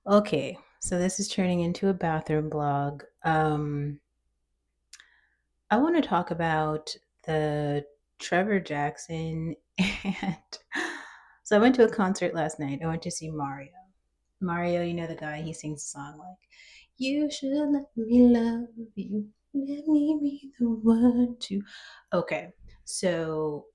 Okay, so this is turning into a bathroom blog. I want to talk about the Trevor Jackson and so I went to a concert last night. I went to see Mario. Mario, you know the guy, he sings a song like, "You should let me love you. Let me be the one to." Okay, so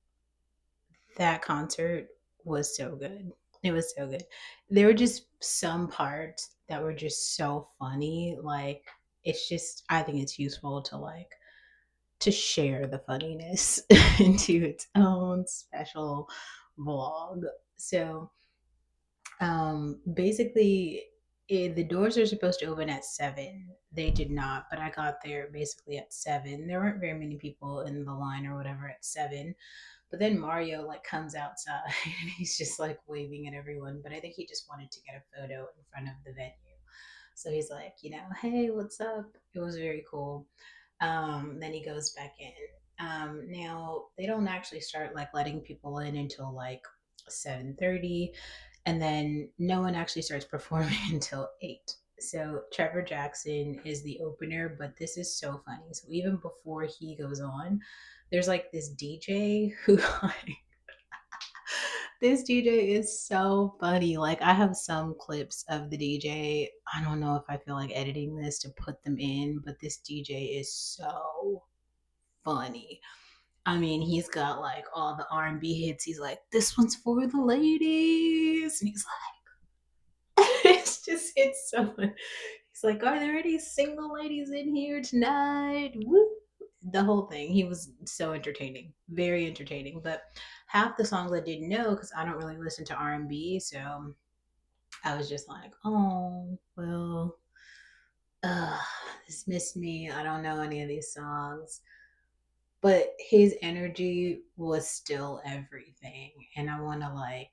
that concert was so good. It was so good. There were just some parts that were just so funny. Like, it's just, I think it's useful to to share the funniness into its own special vlog. So, basically, the doors are supposed to open at 7. They did not, but I got there basically at 7. There weren't very many people in the line or whatever at 7, but then Mario like comes outside and he's just like waving at everyone. But I think he just wanted to get a photo in front of the venue. So he's like, hey, what's up? It was very cool. Then he goes back in. Now they don't actually start like letting people in until like 7:30, and then no one actually starts performing until 8. So Trevor Jackson is the opener, but this is so funny. So even before he goes on, there's like this DJ who like this DJ is so funny. Like I have some clips of the DJ. I don't know if I feel like editing this to put them in, but this DJ is so funny. I mean, he's got like all the R&B hits. He's like, "This one's for the ladies." And he's like, it's so funny. He's like, "Are there any single ladies in here tonight?" Woo. The whole thing. He was so entertaining, very entertaining. But half the songs I didn't know because I don't really listen to R&B, so I was just like, "Oh, well, uh, this missed me. I don't know any of these songs." But his energy was still everything, and I want to like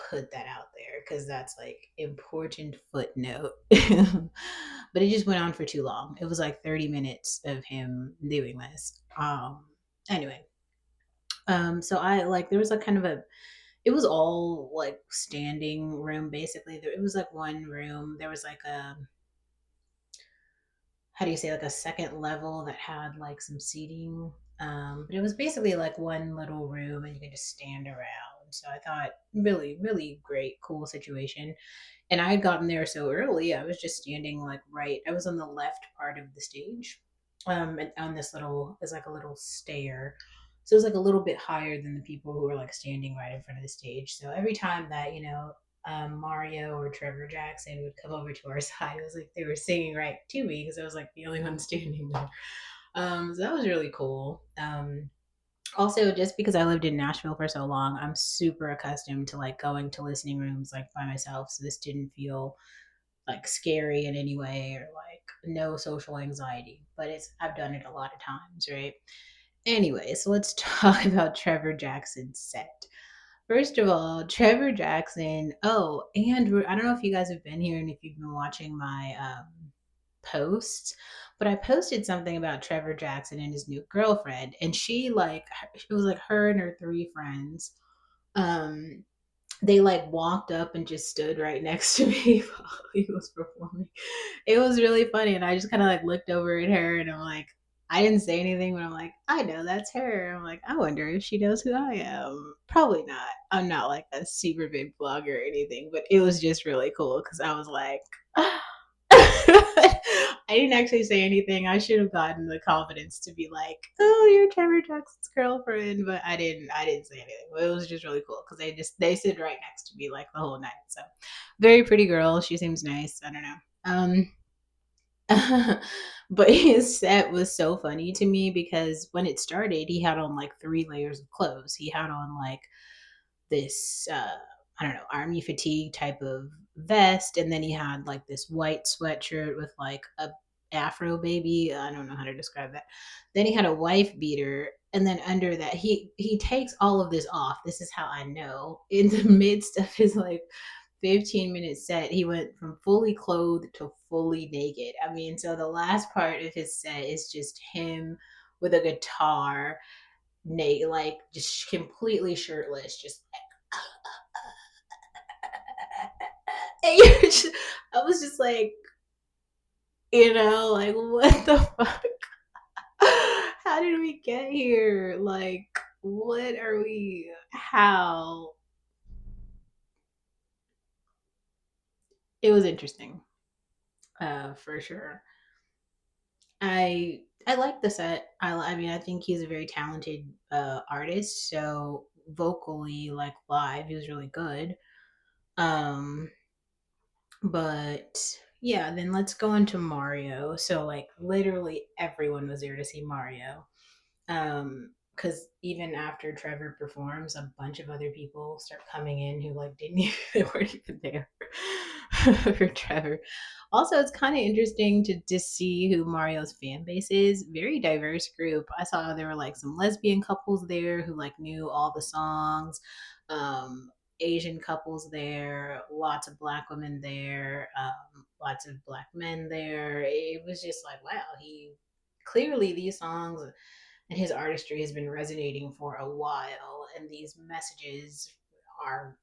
put that out there because that's like important footnote. But it just went on for too long. It was like 30 minutes of him doing this. Anyway, so I like there was like kind of a it was all like standing room basically. It was like one room. There was like a how do you say like a second level that had like some seating. But it was basically like one little room and you could just stand around. So I thought really, really great, cool situation. And I had gotten there so early, I was just standing like right. I was on the left part of the stage. And on this little is like a little stair. So it was like a little bit higher than the people who were like standing right in front of the stage. So every time that, Mario or Trevor Jackson would come over to our side, it was like they were singing right to me because I was like the only one standing there. So that was really cool. Also, just because I lived in Nashville for so long, I'm super accustomed to like going to listening rooms like by myself. So this didn't feel like scary in any way or like no social anxiety. But I've done it a lot of times, right? Anyway, so let's talk about Trevor Jackson's set. First of all, Trevor Jackson. Oh, and I don't know if you guys have been here and if you've been watching my posts, but I posted something about Trevor Jackson and his new girlfriend, and she like it was like her and her three friends. Um, they like walked up and just stood right next to me while he was performing. It was really funny, and I just kind of like looked over at her, and I'm like, I didn't say anything, but I'm like, I know that's her. I'm like, I wonder if she knows who I am. Probably not. I'm not like a super big blogger or anything, but it was just really cool because I was like, I didn't actually say anything. I should have gotten the confidence to be like, "Oh, you're Trevor Jackson's girlfriend," but I didn't. I didn't say anything. But it was just really cool because they stood right next to me like the whole night. So, very pretty girl. She seems nice. I don't know. But his set was so funny to me because when it started, he had on like 3 layers of clothes. He had on like this I don't know, army fatigue type of vest, and then he had like this white sweatshirt with like a afro baby. I don't know how to describe that. Then he had a wife beater, and then under that he takes all of this off. This is how I know. In the midst of his like 15-minute set, he went from fully clothed to fully naked. I mean, so the last part of his set is just him with a guitar, naked, like just completely shirtless, just And I was just like, like, what the fuck? How did we get here? Like, what are we? How? It was interesting, for sure. I like the set. I mean, I think he's a very talented artist. So vocally, like live, he was really good. Um, but yeah, then let's go into Mario. So like literally everyone was there to see Mario. Because even after Trevor performs, a bunch of other people start coming in who like didn't even, they weren't even there for Trevor. Also, it's kind of interesting to just see who Mario's fan base is. Very diverse group. I saw there were like some lesbian couples there who like knew all the songs. Um, Asian couples there, lots of black women there, lots of black men there. It was just like, wow, he clearly these songs and his artistry has been resonating for a while, and these messages are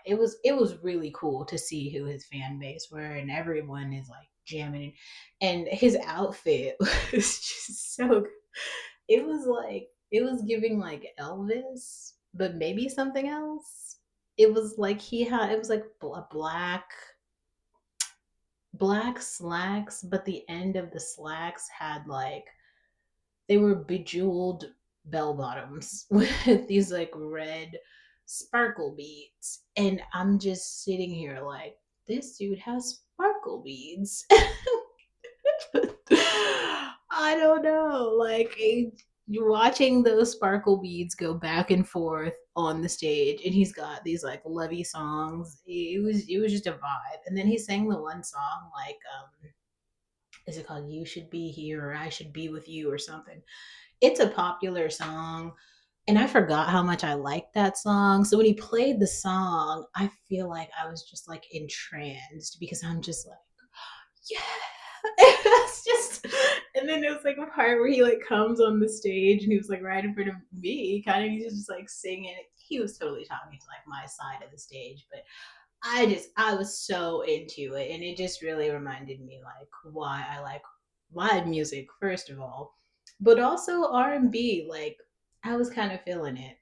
it was really cool to see who his fan base were, and everyone is like jamming, and his outfit was just so good. It was like it was giving like Elvis, but maybe something else. It was like he had it was like a black slacks, but the end of the slacks had like they were bejeweled bell bottoms with these like red sparkle beads. And I'm just sitting here like, this dude has sparkle beads. I don't know. Like, you're watching those sparkle beads go back and forth on the stage, and he's got these like lovey songs. It was just a vibe. And then he sang the one song like is it called "You Should Be Here" or "I Should Be with You" or something. It's a popular song, and I forgot how much I liked that song. So when he played the song, I feel like I was just like entranced because I'm just like, yeah. It's just, and then it was like a part where he like comes on the stage and he was like right in front of me, kind of. He's just like singing. He was totally talking to like my side of the stage, but I was so into it, and it just really reminded me like why I like live music first of all, but also R&B. Like I was kind of feeling it.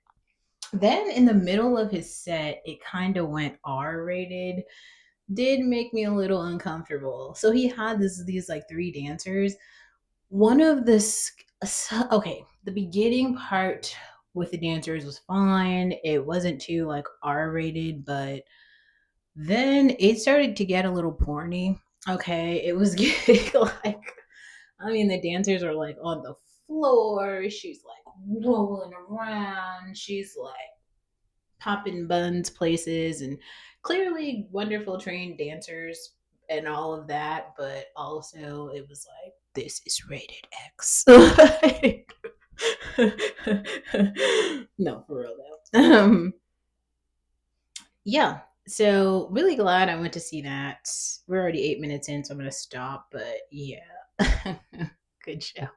Then in the middle of his set, it kind of went R rated. Did make me a little uncomfortable. So he had these like three dancers. One of this okay, the beginning part with the dancers was fine. It wasn't too like R rated, but then it started to get a little porny. Okay, it was getting like, I mean, the dancers are like on the floor. She's like rolling around. She's like popping buns places, and clearly wonderful trained dancers and all of that. But also, it was like, this is rated X. Like, no, for real though. Yeah. So really glad I went to see that. We're already 8 minutes in, so I'm gonna stop. But yeah, good show.